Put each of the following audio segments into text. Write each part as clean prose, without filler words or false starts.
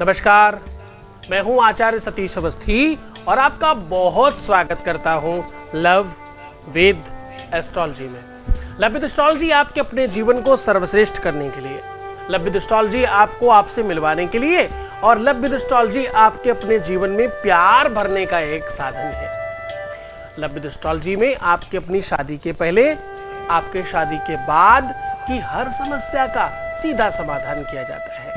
नमस्कार, मैं हूं आचार्य सतीश अवस्थी और आपका बहुत स्वागत करता हूं लव विद एस्ट्रोलॉजी में। लव विद एस्ट्रोलॉजी आपके अपने जीवन को सर्वश्रेष्ठ करने के लिए, लव विद एस्ट्रोलॉजी आपको आपसे मिलवाने के लिए और लव विद एस्ट्रोलॉजी आपके अपने जीवन में प्यार भरने का एक साधन है। लव विद एस्ट्रोलॉजी में आपके अपनी शादी के पहले, आपके शादी के बाद की हर समस्या का सीधा समाधान किया जाता है।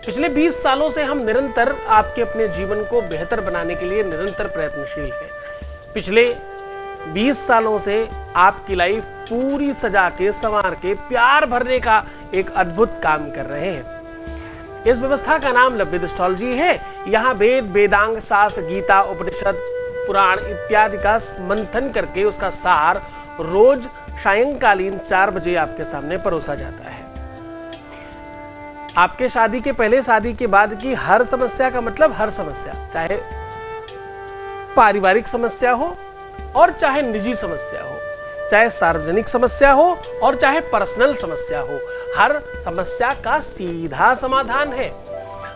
पिछले 20 सालों से हम निरंतर आपके अपने जीवन को बेहतर बनाने के लिए निरंतर प्रयत्नशील हैं। पिछले 20 सालों से आपकी लाइफ पूरी सजा के, संवार के, प्यार भरने का एक अद्भुत काम कर रहे हैं। इस व्यवस्था का नाम लव विद एस्ट्रोलॉजी है। यहाँ वेद, वेदांग, शास्त्र, गीता, उपनिषद, पुराण इत्यादि का मंथन करके उसका सार रोज सायंकालीन 4 बजे आपके सामने परोसा जाता है। आपके शादी के पहले, शादी के बाद की हर समस्या का मतलब हर समस्या, चाहे पारिवारिक समस्या हो और चाहे निजी समस्या हो, चाहे सार्वजनिक समस्या हो और चाहे पर्सनल समस्या हो, हर समस्या का सीधा समाधान है।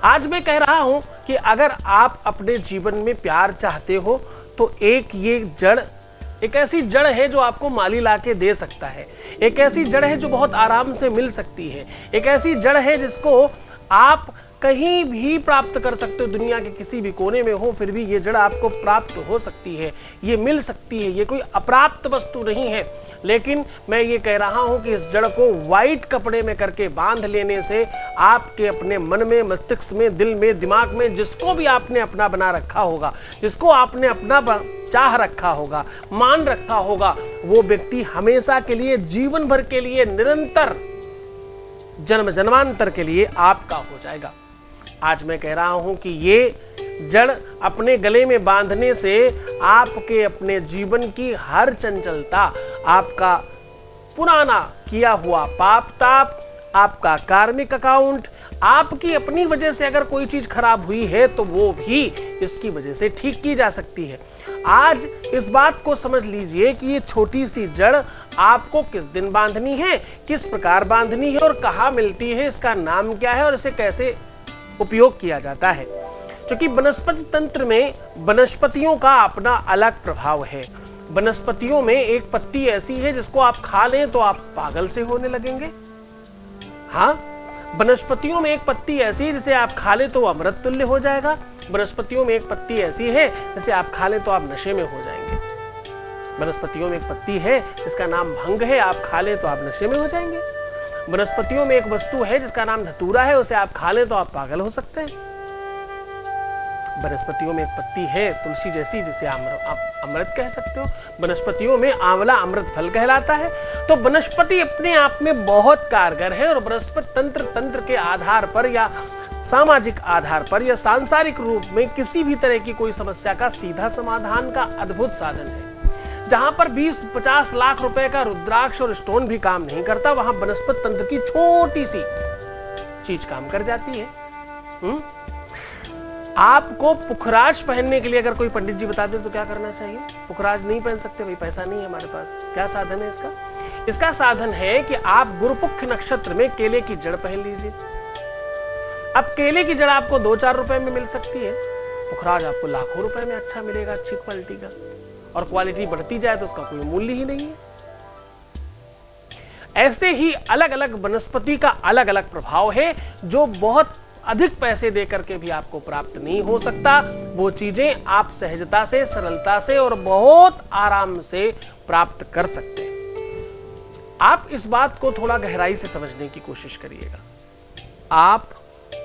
आज मैं कह रहा हूं कि अगर आप अपने जीवन में प्यार चाहते हो तो एक ऐसी जड़ है जो आपको माली लाके दे सकता है। एक ऐसी जड़ है जो बहुत आराम से मिल सकती है। एक ऐसी जड़ है जिसको आप कहीं भी प्राप्त कर सकते हो, दुनिया के किसी भी कोने में हो, फिर भी ये जड़ आपको प्राप्त हो सकती है, ये मिल सकती है। ये कोई अप्राप्त वस्तु नहीं है। लेकिन मैं ये कह रहा हूं कि इस जड़ को व्हाइट कपड़े में करके बांध लेने से आपके अपने मन में, मस्तिष्क में, दिल में, दिमाग में, जिसको भी आपने अपना बना रखा होगा, जिसको आपने अपना चाह रखा होगा, मान रखा होगा, वो व्यक्ति हमेशा के लिए, जीवन भर के लिए, निरंतर जन्म जन्मांतर के लिए आपका हो जाएगा। आज मैं कह रहा हूं कि ये जड़ अपने गले में बांधने से आपके अपने जीवन की हर चंचलता, आपका पुराना किया हुआ पाप ताप, आपका कार्मिक अकाउंट, आपकी अपनी वजह से अगर कोई चीज खराब हुई है तो वो भी इसकी वजह से ठीक की जा सकती है। आज इस बात को समझ लीजिए कि ये छोटी सी जड़ आपको किस दिन बांधनी है, किस प्रकार बांधनी है और कहाँ मिलती है, इसका नाम क्या है और इसे कैसे उपयोग किया जाता है। क्योंकि वनस्पति तंत्र में वनस्पतियों का अपना अलग प्रभाव है। वनस्पतियों में एक पत्ती ऐसी है जिसको आप खा लें तो आप पागल से होने लगेंगे। हाँ, वनस्पतियों में एक पत्ती ऐसी है जिसे आप खा ले तो अमृत तुल्य हो जाएगा। वनस्पतियों में एक पत्ती ऐसी है जिसे आप खा ले तो आप नशे में हो जाएंगे। वनस्पतियों में एक पत्ती है जिसका नाम भंग है, आप खा ले तो आप नशे में हो जाएंगे। वनस्पतियों में एक वस्तु है जिसका नाम धतूरा है, उसे आप खा ले तो आप पागल हो सकते हैं। वनस्पतियों में एक पत्ती है तुलसी जैसी, जिसे आप अमृत कह सकते हो। वनस्पतियों में आंवला अमृत फल कहलाता है। तो वनस्पति अपने आप में बहुत कारगर है और वनस्पति तंत्र के आधार पर या सामाजिक आधार पर या सांसारिक रूप में किसी भी तरह की कोई समस्या का सीधा समाधान का अद्भुत साधन है। जहां पर 20-50 लाख रुपए का रुद्राक्ष और स्टोन भी काम नहीं करता, वहां वनस्पति तंत्र की छोटी सी चीज काम कर जाती है। आपको पुखराज पहनने के लिए अगर कोई पंडित जी बता दे तो क्या करना चाहिए? पुखराज नहीं पहन सकते भाई, पैसा नहीं है हमारे पास। क्या साधन है इसका? इसका साधन है कि आप गुरुपुख नक्षत्र में केले की जड़ पहन लीजिए। अब केले की जड़ आपको 2-4 रुपए में मिल सकती है, पुखराज आपको लाखों रुपए में अच्छा मिलेगा, अच्छी क्वालिटी का। और क्वालिटी बढ़ती जाए तो उसका कोई मूल्य ही नहीं है। ऐसे ही अलग अलग वनस्पति का अलग अलग प्रभाव है जो बहुत अधिक पैसे दे करके भी आपको प्राप्त नहीं हो सकता। वो चीजें आप सहजता से, सरलता से और बहुत आराम से प्राप्त कर सकते हैं। आप इस बात को थोड़ा गहराई से समझने की कोशिश करिएगा। आप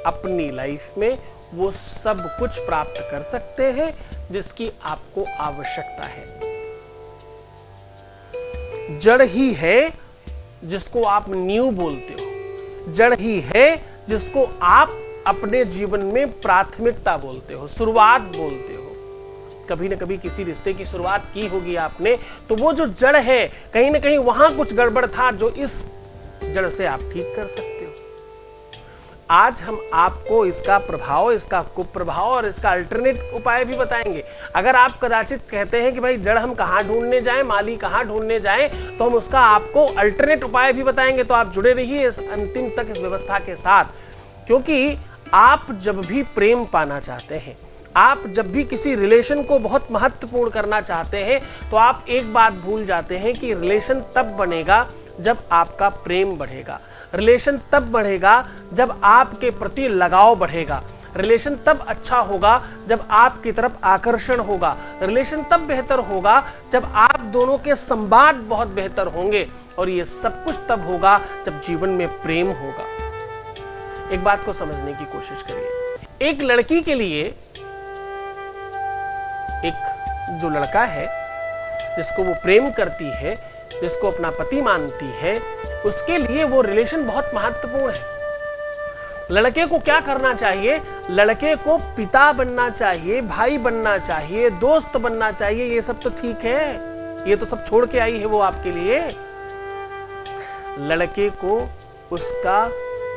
अपनी लाइफ में वो सब कुछ प्राप्त कर सकते हैं जिसकी आपको आवश्यकता है। जड़ ही है जिसको आप नींव बोलते हो, जड़ ही है जिसको आप अपने जीवन में प्राथमिकता बोलते हो, शुरुआत बोलते हो। कभी न कभी किसी रिश्ते की शुरुआत की होगी आपने, तो वो जो जड़ है कहीं ना कहीं वहां कुछ गड़बड़ था जो इस जड़ से आप ठीक कर सकते हो। आज हम आपको इसका प्रभाव, इसका कुप्रभाव और इसका अल्टरनेट उपाय भी बताएंगे। अगर आप कदाचित कहते हैं कि भाई जड़ हम कहाँ ढूंढने जाएं, माली कहाँ ढूंढने जाएं, तो हम उसका आपको अल्टरनेट उपाय भी बताएंगे। तो आप जुड़े रहिए इस अंतिम तक इस व्यवस्था के साथ। क्योंकि आप जब भी प्रेम पाना चाहते हैं, आप जब भी किसी रिलेशन को बहुत महत्वपूर्ण करना चाहते हैं, तो आप एक बात भूल जाते हैं कि रिलेशन तब बनेगा जब आपका प्रेम बढ़ेगा। रिलेशन तब बढ़ेगा जब आपके प्रति लगाव बढ़ेगा। रिलेशन तब अच्छा होगा जब आपकी तरफ आकर्षण होगा। रिलेशन तब बेहतर होगा जब आप दोनों के संवाद बहुत बेहतर होंगे। और ये सब कुछ तब होगा जब जीवन में प्रेम होगा। एक बात को समझने की कोशिश करिए। एक लड़की के लिए, एक जो लड़का है जिसको वो प्रेम करती है, जिसको अपना पति मानती है, उसके लिए वो रिलेशन बहुत महत्वपूर्ण है। लड़के को क्या करना चाहिए? लड़के को पिता बनना चाहिए, भाई बनना चाहिए, दोस्त बनना चाहिए। ये सब तो ठीक है, ये तो सब छोड़ के आई है वो आपके लिए। लड़के को उसका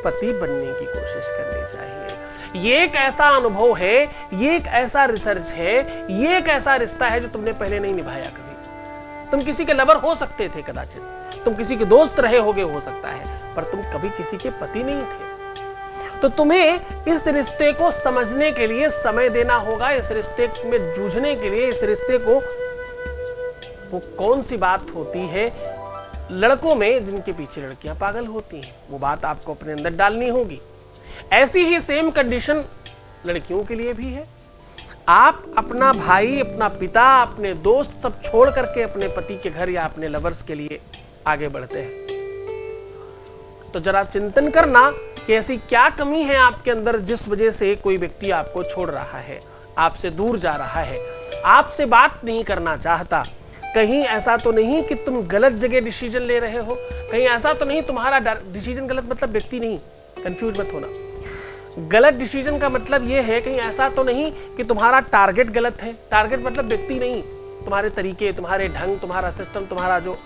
पति बनने की कोशिश करनी चाहिए। ये एक ऐसा अनुभव है, ये एक ऐसा रिसर्च है, ये एक ऐसा रिश्ता है जो तुमने पहले नहीं निभाया कभी। तुम किसी के लवर हो सकते थे कदाचित, तुम किसी के दोस्त रहे होगे हो सकता है, पर तुम कभी किसी के पति नहीं थे। तो तुम्हें इस रिश्ते को समझने के लिए समय देना होगा, इस रिश्ते में जूझने के लिए। इस रिश्ते को, वो कौन सी बात होती है लड़कों में जिनके पीछे लड़कियां पागल होती हैं, वो बात आपको अपने अंदर डालनी होगी। ऐसी ही सेम कंडीशन लड़कियों के लिए भी है। आप अपना भाई, अपना पिता, अपने दोस्त सब छोड़ करके अपने पति के घर या अपने लवर्स के लिए आगे बढ़ते हैं, तो जरा चिंतन करना कि ऐसी क्या कमी है आपके अंदर जिस वजह से कोई व्यक्ति आपको छोड़ रहा है, आपसे दूर जा रहा है, आपसे बात नहीं करना चाहता। कहीं ऐसा तो नहीं कि तुम गलत जगह डिसीजन ले रहे हो? कहीं ऐसा तो नहीं तुम्हारा डिसीजन गलत, मतलब व्यक्ति नहीं, कंफ्यूज मत होना। गलत डिसीजन का मतलब यह है, कहीं ऐसा तो नहीं कि तुम्हारा टारगेट गलत है। टारगेट मतलब व्यक्ति नहीं, तुम्हारे तरीके, तुम्हारे ढंग, तुम्हारा सिस्टम, तुम्हारा जो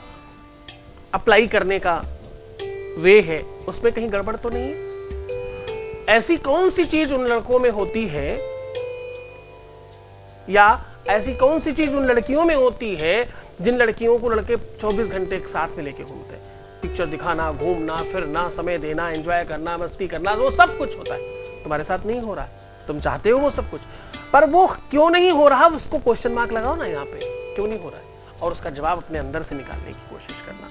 अप्लाई करने का वे है, उसमें कहीं गड़बड़ तो नहीं है। ऐसी कौन सी चीज उन लड़कों में होती है, या ऐसी कौन सी चीज उन लड़कियों में होती है जिन लड़कियों को लड़के 24 घंटे एक साथ में लेके घूमते हैं? पिक्चर दिखाना, घूमना फिरना, समय देना, एंजॉय करना, मस्ती करना, वो सब कुछ होता है। तुम्हारे साथ नहीं हो रहा है, तुम चाहते हो वो सब कुछ, पर वो क्यों नहीं हो रहा, उसको क्वेश्चन मार्क लगाओ ना यहाँ पे, क्यों नहीं हो रहा है, और उसका जवाब अपने अंदर से निकालने की कोशिश करना।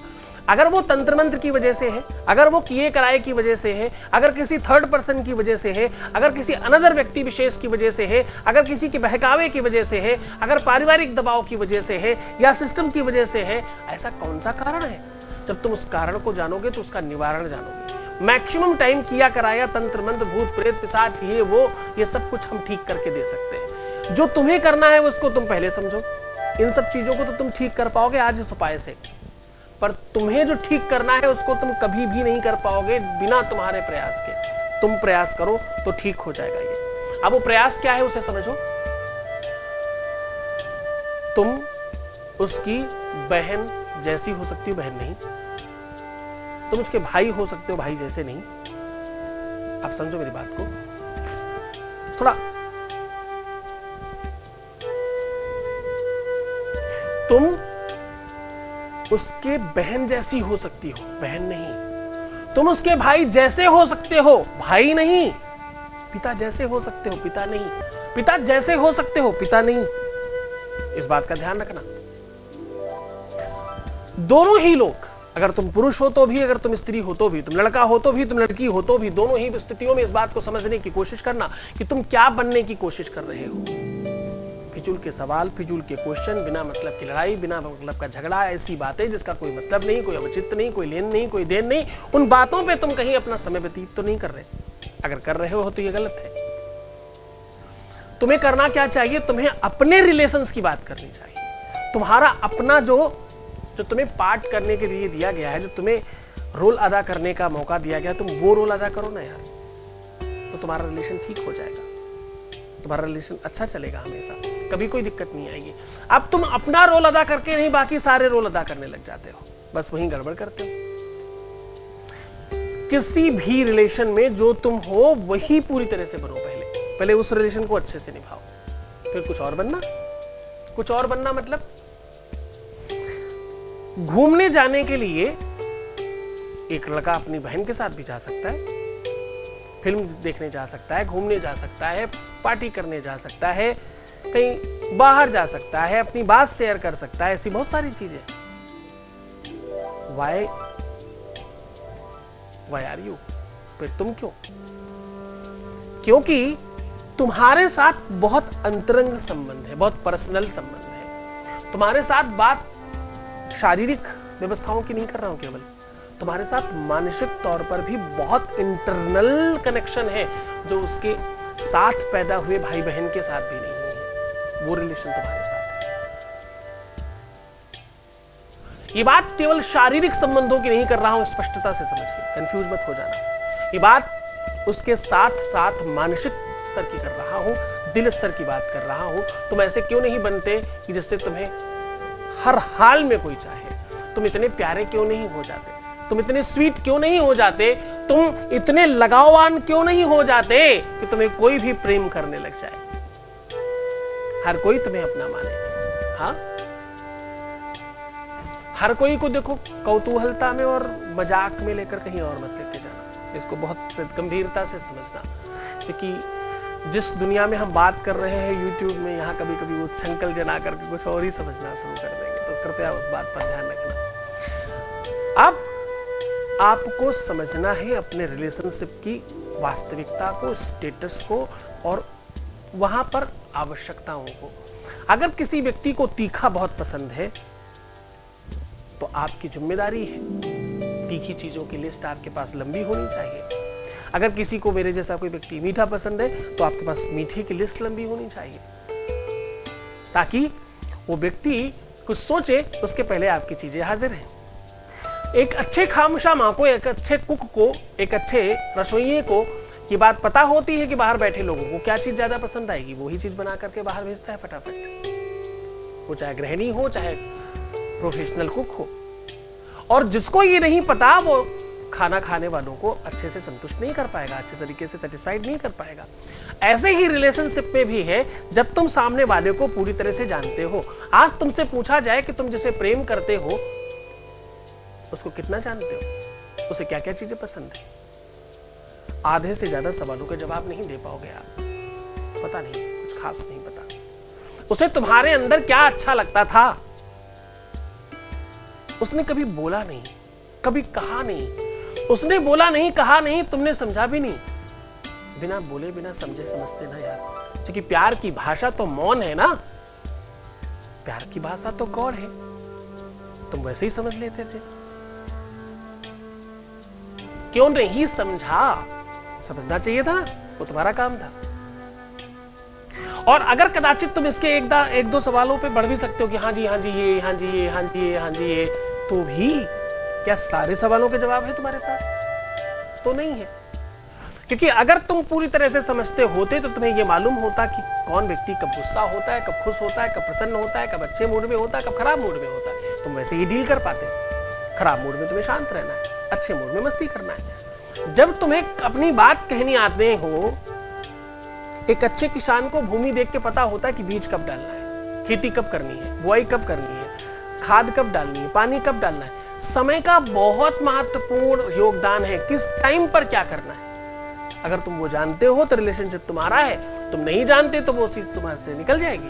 अगर वो तंत्र मंत्र की वजह से है, अगर वो किए कराए की वजह से है, अगर किसी थर्ड पर्सन की वजह से है, अगर किसी अनदर व्यक्ति विशेष की वजह से है, अगर किसी के बहकावे की वजह से है, अगर पारिवारिक दबाव की वजह से है, या सिस्टम की वजह से है, ऐसा कौन सा कारण है? जब तुम उस कारण को जानोगे तो उसका निवारण जानोगे। मैक्सिमम टाइम किया कराया, तंत्र मंत्र, भूत प्रेत पिशाच, ये सब कुछ हम ठीक करके दे सकते हैं। जो तुम्हें करना है उसको तुम पहले समझो। इन सब चीजों को तो तुम ठीक कर पाओगे आज इस उपाय से, पर तुम्हें जो ठीक करना है उसको तुम कभी भी नहीं कर पाओगे बिना तुम्हारे प्रयास के। तुम प्रयास करो तो ठीक हो जाएगा ये। अब वो प्रयास क्या है उसे समझो। तुम उसकी बहन जैसी हो सकती हो, बहन नहीं। तुम उसके भाई हो सकते हो, भाई जैसे नहीं। आप समझो मेरी बात को थोड़ा। तुम उसके बहन जैसी हो सकती हो, बहन नहीं। तुम उसके भाई जैसे हो सकते हो, भाई नहीं। पिता जैसे हो सकते हो, पिता नहीं। पिता जैसे हो सकते हो, पिता नहीं। इस बात का ध्यान रखना। दोनों ही लोग, अगर तुम पुरुष हो तो भी, अगर तुम स्त्री हो तो भी, तुम लड़का हो तो भी, तुम लड़की हो तो भी, दोनों ही स्थितियों में इस बात को समझने की कोशिश करना कि तुम क्या बनने की कोशिश कर रहे हो। फिजूल के सवाल, फिजूल के क्वेश्चन, बिना मतलब की लड़ाई, बिना मतलब का झगड़ा, ऐसी बातें जिसका कोई मतलब नहीं, कोई औचित्य नहीं, कोई लेन नहीं, कोई देन नहीं, उन बातों पे तुम कहीं अपना समय व्यतीत तो नहीं कर रहे। अगर कर रहे हो तो ये गलत है। तुम्हें करना क्या चाहिए? तुम्हें अपने रिलेशंस की बात करनी चाहिए। तुम्हारा अपना जो तुम्हें पार्ट करने के लिए दिया गया है, जो तुम्हें रोल अदा करने का मौका दिया गया, तुम वो रोल अदा करो ना यार, तो तुम्हारा रिलेशन ठीक हो जाएगा, तुम्हारा रिलेशन अच्छा चलेगा हमेशा, कभी कोई दिक्कत नहीं आएगी। अब तुम अपना रोल अदा करके नहीं बाकी सारे रोल अदा करने लग जाते हो, बस वहीं गड़बड़ करते हो। किसी भी रिलेशन में जो तुम हो वही पूरी तरह से बनो। पहले उस रिलेशन को अच्छे से निभाओ, फिर कुछ और बनना। कुछ और बनना मतलब घूमने जाने के लिए एक लड़का अपनी बहन के साथ भी जा सकता है, फिल्म देखने जा सकता है, घूमने जा सकता है, पार्टी करने जा सकता है, कहीं बाहर जा सकता है, अपनी बात शेयर कर सकता है, ऐसी बहुत सारी चीजें। Why are you? फिर तुम क्यों? क्योंकि तुम्हारे साथ बहुत अंतरंग संबंध है, बहुत पर्सनल संबंध है। तुम्हारे साथ बात शारीरिक व्यवस्थाओं की नहीं कर रहा हूं, केवल तुम्हारे साथ मानसिक तौर पर भी बहुत इंटरनल कनेक्शन है, जो उसके साथ पैदा हुए भाई बहन के साथ भी नहीं है। वो रिलेशन तुम्हारे साथ है। ये बात केवल शारीरिक संबंधों की नहीं कर रहा हूं, स्पष्टता से समझिए, कंफ्यूज मत हो जाना। ये बात उसके साथ साथ मानसिक स्तर की कर रहा हूं, दिल स्तर की बात कर रहा हूं। तुम ऐसे क्यों नहीं बनते कि जिससे तुम्हें हर हाल में कोई चाहे? तुम इतने प्यारे क्यों नहीं हो जाते? तुम इतने स्वीट क्यों नहीं हो जाते? तुम इतने लगाववान क्यों नहीं हो जाते कि तुम्हें कोई भी प्रेम करने लग जाए, हर कोई तुम्हें अपना माने? हाँ, हर कोई को देखो कौतूहलता में और मजाक में लेकर कहीं और मत लेके जाना। इसको बहुत गंभीरता से समझना, क्योंकि जिस दुनिया में हम बात कर रहे हैं यूट्यूब में, यहाँ कभी कभी वो संकल जना करके कुछ और ही समझना शुरू कर देंगे। तो कृपया उस बात पर ध्यान रखना। अब आपको समझना है अपने रिलेशनशिप की वास्तविकता को, स्टेटस को और वहां पर आवश्यकताओं को। अगर किसी व्यक्ति को तीखा बहुत पसंद है तो आपकी जिम्मेदारी है तीखी चीजों की लिस्ट आपके पास लंबी होनी चाहिए। अगर किसी को, मेरे जैसा कोई व्यक्ति, मीठा पसंद है तो आपके पास मीठे की लिस्ट लंबी होनी चाहिए, ताकि वो व्यक्ति कुछ सोचे उसके पहले आपकी चीजें हाजिर हैं। एक अच्छे खामोशा माँ को, एक अच्छे कुक को, एक अच्छे रसोइये को ये बात पता होती है कि बाहर बैठे लोगों को क्या चीज ज्यादा पसंद आएगी, वही चीज बना करके बाहर भेजता है फटाफट। वो चाहे गृहिणी हो, चाहे प्रोफेशनल कुक हो। और जिसको ये नहीं पता वो खाना खाने वालों को अच्छे से संतुष्ट नहीं कर पाएगा, अच्छे तरीके से सेटिस्फाइड नहीं कर पाएगा। ऐसे ही रिलेशनशिप में भी है। जब तुम सामने वाले को पूरी तरह से जानते हो, आज तुमसे पूछा जाए कि तुम जिसे प्रेम करते हो उसको कितना जानते हो, उसे क्या क्या चीजें पसंद है, आधे से ज्यादा सवालों के जवाब नहीं दे पाओगे आप। पता नहीं, कुछ खास नहीं पता। उसे तुम्हारे अंदर क्या अच्छा लगता था, उसने कभी बोला नहीं, कभी कहा नहीं। उसने बोला नहीं, कहा नहीं, तुमने समझा भी नहीं। बिना बोले बिना समझे समझते ना यार, क्योंकि प्यार की भाषा तो मौन है ना, प्यार की भाषा तो गौड़ है। तुम वैसे ही समझ लेते थे। क्यों नहीं समझा? समझना चाहिए था ना, वो तुम्हारा काम था। और अगर कदाचित तुम इसके एक दो सवालों पे बढ़ भी सकते हो कि हाँ जी, हाँ जी ये, हाँ जी ये, हाँ जी ये, हाँ जी ये, तो भी क्या सारे सवालों के जवाब है तुम्हारे पास? तो नहीं है। क्योंकि अगर तुम पूरी तरह से समझते होते तो तुम्हें यह मालूम होता कि कौन व्यक्ति कब गुस्सा होता है, कब खुश होता है, कब प्रसन्न होता है, कब अच्छे मूड में होता है, कब खराब मूड में होता है। तुम वैसे ही डील कर पाते। खराब मूड में तुम्हें शांत रहना है, अच्छे मूड में मस्ती करना है। जब तुम्हें अपनी बात कहनी आते हो, एक अच्छे किसान को भूमि देख के पता होता है कि बीज कब डालना है, खेती कब करनी है, बुआई कब करनी है, खाद कब डालनी है, पानी कब डालना है। समय का बहुत महत्वपूर्ण योगदान है, किस टाइम पर क्या करना है। अगर तुम वो जानते हो तो रिलेशनशिप तुम्हारा है, तुम नहीं जानते तो वो चीज तुम्हारे से निकल जाएगी।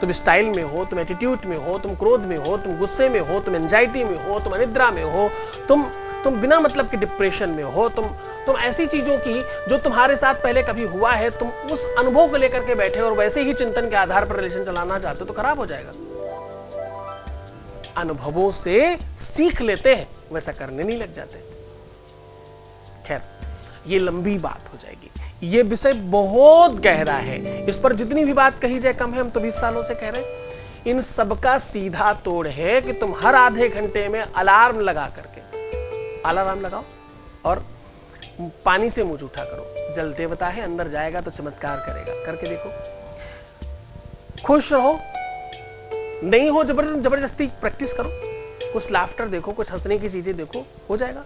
तुम स्टाइल में हो, तुम एटीट्यूड में हो, तुम क्रोध में हो, तुम गुस्से में हो, तुम एंजाइटी में हो, तुम अनिद्रा में हो, तुम बिना मतलब के डिप्रेशन में हो, तुम ऐसी चीजों की जो तुम्हारे साथ पहले कभी हुआ है, तुम उस अनुभव को लेकर के बैठे और वैसे ही चिंतन के आधार पर रिलेशन चलाना चाहते हो तो खराब हो जाएगा। अनुभवों से सीख लेते हैं, वैसा करने नहीं लग जाते। खैर, ये लंबी बात हो जाएगी, ये विषय बहुत गहरा है, इस पर जितनी भी बात कही जाए कम है। हम तो 20 सालों से कह रहे हैं। इन सबका सीधा तोड़ है कि तुम हर आधे घंटे में अलार्म लगा करके, अलार्म लगाओ और पानी से मुंह जूठा करो। जल देवता है, अंदर जाएगा तो चमत्कार करेगा। करके देखो, खुश रहो, नहीं हो जबरदस्ती प्रैक्टिस करो, कुछ लाफ्टर देखो, कुछ हंसने की चीजें देखो, हो जाएगा।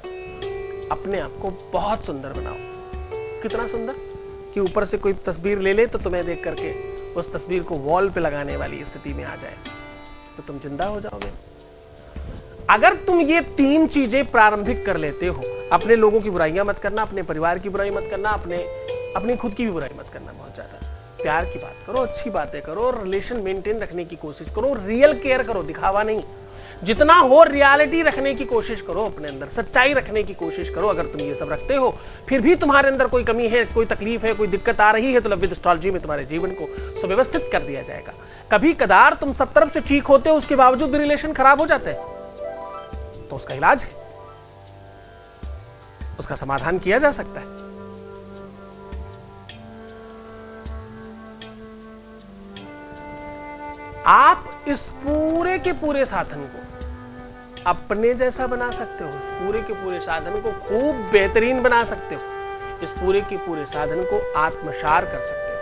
अपने आप को बहुत सुंदर बनाओ। कितना सुंदर कि ऊपर से कोई तस्वीर ले ले तो तुम्हें देख करके उस तस्वीर को वॉल पे लगाने वाली स्थिति में आ जाए तो तुम जिंदा हो जाओगे। अगर तुम ये 3 चीजें प्रारंभिक कर लेते हो, अपने लोगों की बुराइयां मत करना, अपने परिवार की बुराई मत करना, अपनी खुद की भी बुराई मत करना। बहुत ज्यादा प्यार की बात करो, अच्छी बातें करो, रिलेशन मेंटेन रखने की कोशिश करो, रियल केयर करो, दिखावा नहीं। जितना हो रियलिटी रखने की कोशिश करो, अपने अंदर सच्चाई रखने की कोशिश करो। अगर तुम ये सब रखते हो, फिर भी तुम्हारे अंदर कोई कमी है, कोई तकलीफ है, कोई दिक्कत आ रही है, तो लव विद एस्ट्रोलॉजी में तुम्हारे जीवन को सुव्यवस्थित कर दिया जाएगा। कभी कदार तुम सब तरफ से ठीक होते हो, उसके बावजूद भी रिलेशन खराब हो जाते हैं, तो उसका इलाज है, उसका समाधान किया जा सकता है। आप इस पूरे के पूरे साधन को अपने जैसा बना सकते हो, इस पूरे के पूरे साधन को खूब बेहतरीन बना सकते हो, इस पूरे के पूरे साधन को आत्मसार कर सकते हो,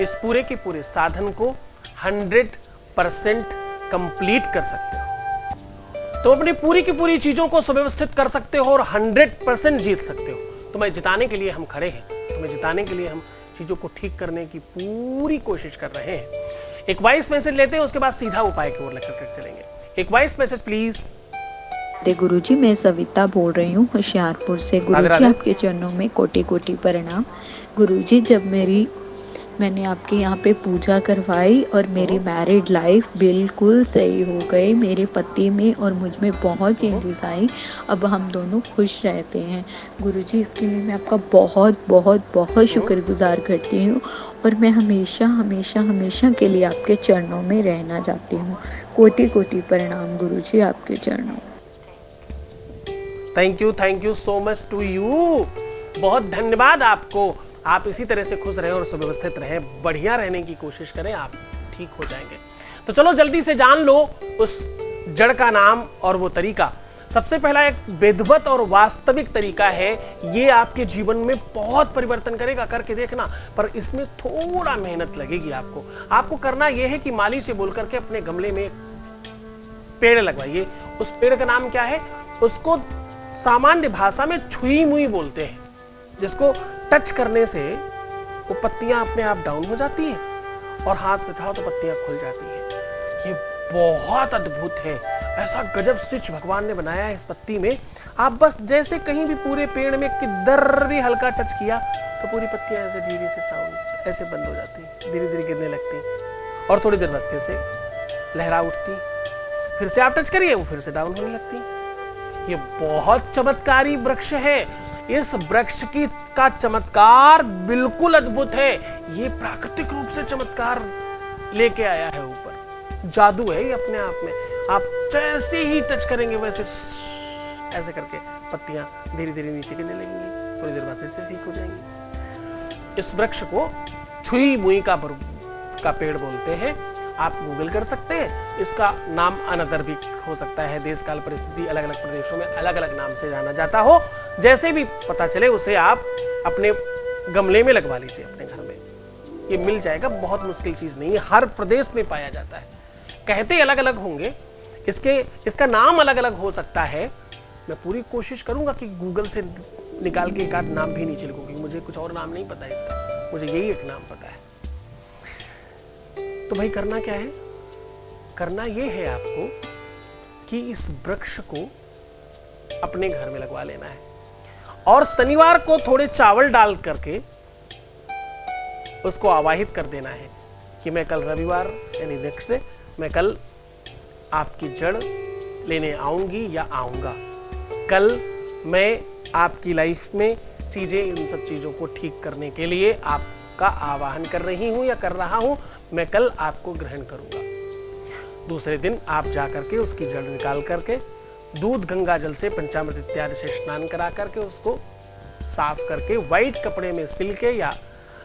इस पूरे के पूरे साधन को 100% कंप्लीट कर सकते हो। तो अपनी पूरी की पूरी चीजों को सुव्यवस्थित कर सकते हो और 100% जीत सकते हो। तुम्हें जिताने के लिए हम खड़े हैं, तुम्हें जिताने के लिए हम चीजों को ठीक करने की पूरी कोशिश कर रहे हैं। एक वॉइस मैसेज लेते हैं, उसके बाद सीधा उपाय की ओर लेकर चलेंगे। एक वॉइस मैसेज प्लीज। गुरुजी, मैं सविता बोल रही हूँ होशियारपुर से। गुरुजी, आपके चरणों में कोटि कोटि प्रणाम। गुरुजी, जब मैंने आपके यहाँ पे पूजा करवाई और मेरी मैरिड लाइफ बिल्कुल सही हो गई। मेरे पति में और मुझ में बहुत चेंजेस आई। अब हम दोनों खुश रहते हैं। गुरुजी, इसके लिए मैं आपका बहुत बहुत बहुत शुक्रगुजार करती हूँ और मैं हमेशा हमेशा हमेशा के लिए आपके चरणों में रहना चाहती हूँ। कोटि कोटि प्रणाम गुरुजी, आपके चरणों। Thank you so much to you. बहुत धन्यवाद आपको। आप इसी तरह से खुश रहें और सुव्यवस्थित रहें, बढ़िया रहने की कोशिश करें, आप ठीक हो जाएंगे। तो चलो जल्दी से जान लो उस जड़ का नाम और वो तरीका। सबसे पहला एक विधिवत और वास्तविक तरीका है, ये आपके जीवन में बहुत परिवर्तन करेगा, करके देखना। पर इसमें थोड़ा मेहनत लगेगी आपको करना यह है कि माली से बोल करके अपने गमले में पेड़ लगवाइए। उस पेड़ का नाम क्या है? उसको सामान्य भाषा में छुई मुई बोलते हैं, जिसको टच करने से वो पत्तियां अपने आप डाउन हो जाती हैं और हाथ से उठाओ तो पत्तियां खुल जाती हैं। ये बहुत अद्भुत है, ऐसा गजब स्विच भगवान ने बनाया है इस पत्ती में। आप बस जैसे कहीं भी पूरे पेड़ में किधर भी हल्का टच किया तो पूरी पत्तियां ऐसे धीरे से साउंड ऐसे बंद हो जाती, धीरे धीरे गिरने लगती और थोड़ी देर बाद फिर से लहरा उठती, फिर से आप टच करिए वो फिर से डाउन होने लगती। ये बहुत चमत्कारी वृक्ष है। इस वृक्ष का चमत्कार बिल्कुल अद्भुत है। ये प्राकृतिक रूप से चमत्कार लेके आया है ऊपर, जादू है ये अपने आप में। आप जैसे ही टच करेंगे वैसे ऐसे करके पत्तियां धीरे धीरे नीचे गिरने लगेंगी, थोड़ी देर बाद फिर से ठीक हो जाएंगी। इस वृक्ष को छुई मुई का पेड़ बोलते हैं। आप गूगल कर सकते हैं, इसका नाम अनदर भी हो सकता है। देश काल परिस्थिति अलग अलग प्रदेशों में अलग अलग नाम से जाना जाता हो, जैसे भी पता चले उसे आप अपने गमले में लगवा लीजिए अपने घर में। ये मिल जाएगा, बहुत मुश्किल चीज नहीं है, हर प्रदेश में पाया जाता है। कहते अलग अलग होंगे, इसका नाम अलग अलग हो सकता है। मैं पूरी कोशिश करूंगा कि गूगल से निकाल के एक आध नाम भी नीचे लिखूंगी, मुझे कुछ और नाम नहीं पता है इसका, मुझे यही एक नाम पता है। तो भाई करना क्या है? करना यह है आपको कि इस वृक्ष को अपने घर में लगवा लेना है और शनिवार को थोड़े चावल डाल करके उसको आवाहित कर देना है कि मैं कल रविवार यानी नेक्स्ट डे मैं कल आपकी जड़ लेने आऊंगी या आऊंगा। कल मैं आपकी लाइफ में चीजें, इन सब चीजों को ठीक करने के लिए आपका आवाहन कर रही हूं या कर रहा हूं। मैं कल आपको ग्रहण करूंगा। दूसरे दिन आप जाकर के उसकी जड़ निकाल करके दूध गंगा जल से पंचामृत इत्यादि से स्नान करा करके उसको साफ करके व्हाइट कपड़े में सिल के या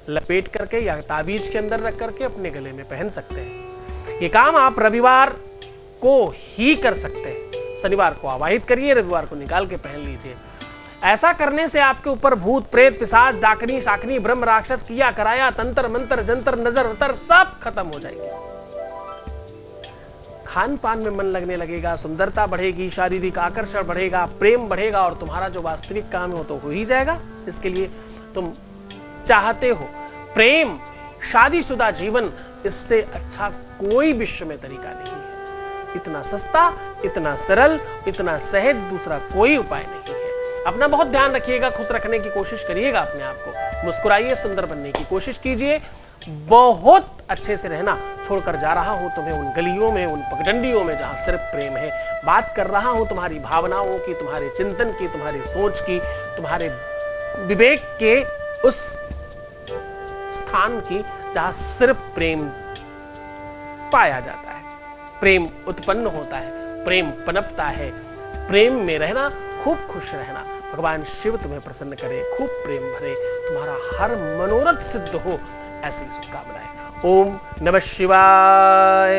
लपेट करके या ताबीज के अंदर रख करके अपने गले में पहन सकते हैं। ये काम आप रविवार को ही कर सकते हैं। शनिवार को आवाहित करिए, रविवार को निकाल के पहन लीजिए। ऐसा करने से आपके ऊपर भूत प्रेत पिशाच डाकनी शाकनी ब्रह्म राक्षस किया कराया तंत्र मंत्र जंतर नजर उतर सब खत्म हो जाएंगे। खान पान में मन लगने लगेगा, सुंदरता बढ़ेगी, शारीरिक आकर्षण बढ़ेगा, प्रेम बढ़ेगा और तुम्हारा जो वास्तविक काम है तो हो ही जाएगा। इसके लिए तुम चाहते हो प्रेम, शादीशुदा जीवन, इससे अच्छा कोई विश्व में तरीका नहीं है। इतना सस्ता, इतना सरल, इतना सहज दूसरा कोई उपाय नहीं है। अपना बहुत ध्यान रखिएगा, खुश रखने की कोशिश करिएगा अपने आप को, मुस्कुराइए, सुंदर बनने की कोशिश कीजिए, बहुत अच्छे से रहना। छोड़कर जा रहा हूं तुम्हें उन गलियों में, उन पगडंडियों में जहां सिर्फ प्रेम है। बात कर रहा हूं तुम्हारी भावनाओं की, तुम्हारे चिंतन की, तुम्हारी सोच की, तुम्हारे विवेक के उस स्थान की जहां सिर्फ प्रेम पाया जाता है, प्रेम उत्पन्न होता है, प्रेम पनपता है। प्रेम में रहना, खूब खुश रहना। भगवान शिव तुम्हें प्रसन्न करे, खूब प्रेम भरे, तुम्हारा हर मनोरथ सिद्ध हो, ऐसी शुभकामनाएं। ओम नमः शिवाय।